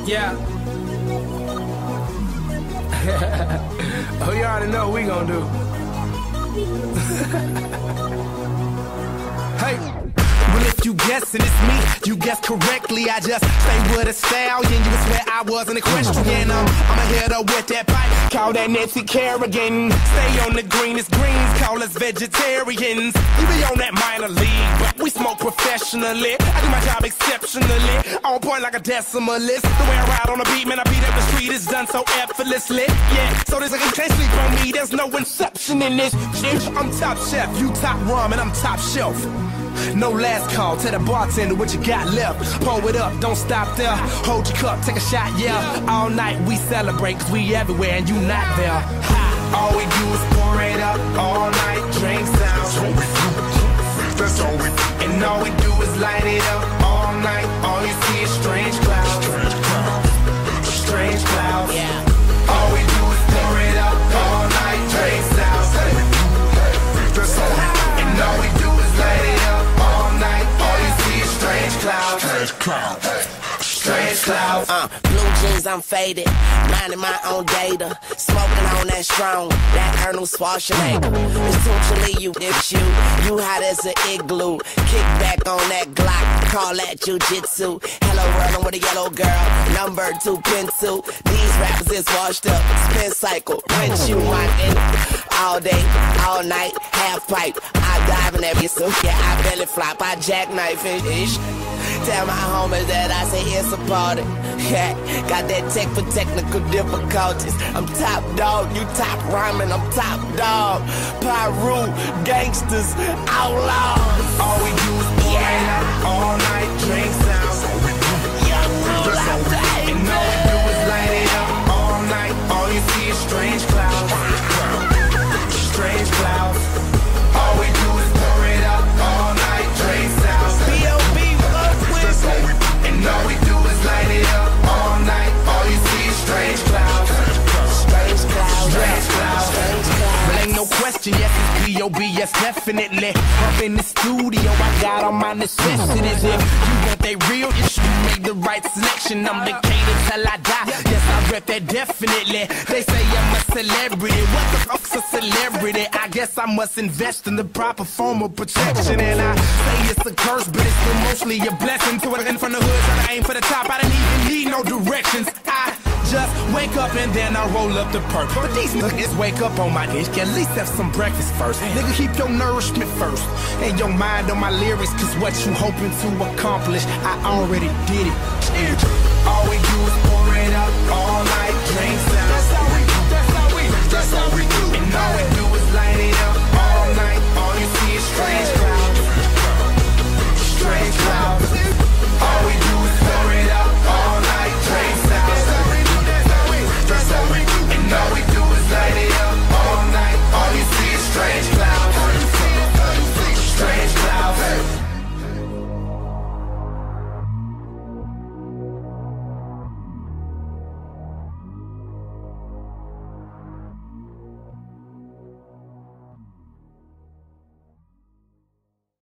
Yeah. Oh, you already know what we gonna do. Hey. Well, if you guessing it's me, you guessed correctly. I just stay with a stallion. You would swear I was an equestrian. I'm a head up with that pipe, call that Nancy Kerrigan. Stay on the greenest greens, call us vegetarians. You be on that minor league, but we smoke professionally. I do my job exceptionally, on point like a decimalist. The way I ride on the beat, man, I beat up the street is done so effortlessly. Yeah, so there's like you can't sleep on me, there's no inception in this shit. I'm top chef, you top ramen, I'm top shelf. No last call, tell the bartender what you got left. Pour it up, don't stop there. Hold your cup, take a shot, yeah. All night we celebrate, cause we everywhere and you not there. Ha. All we do is pour it up, all night drinks out. That's all we do. And all we do is light it up, all night. All you see is strange clouds. Strange clouds. Yeah. All we do is pour it up, all night drinks out. That's all we do. And all we do is light it up. Strange clouds, strange clouds. Blue jeans, I'm faded, minding my own data, smoking on that strong, that Arnold Schwarzenegger. Essentially, it's you hot as an igloo. Kick back on that Glock, call that jujitsu. Hello world, I'm with a yellow girl, number 2 pencil. These rappers is washed up, spin cycle, rinse you my all day, all night, half pipe. I dive in every suit, yeah, I belly flop, I jackknife and ish. Tell my homies that I say it's a party. Yeah, got that tech for technical difficulties. I'm top dog, you top rhyming, I'm top dog. Pyru, gangsters, outlaws. All we do is pour it out, all night drinks out. Young rule out there. And all we do is light it up, all night. All you see is strange clouds. Strange clouds. All we do is pour it up, all night drinks out. And all we do is light it up all night. All you see is strange clouds. Strange clouds. Strange clouds. Strange clouds. Well, ain't no question, yes, it's P.O.B., yes, definitely. Up in the studio, I got all my necessities. If you want they real, you should make the right selection. I'm the cater till I die. Yes, I rep that definitely. They say I'm a celebrity. What the fuck's a celebrity? I guess I must invest in the proper form of protection. And I say it's a curse, but it's still mostly a blessing. To it in from the hood, trying to aim for the top. I didn't even need no directions. I just wake up and then I roll up the perk. But these niggas wake up on my dish, at least have some breakfast first. Nigga, keep your nourishment first and your mind on my lyrics, cause what you hoping to accomplish, I already did it. All we do is pour it up all night, drinks out. That's how we do. That's how we do.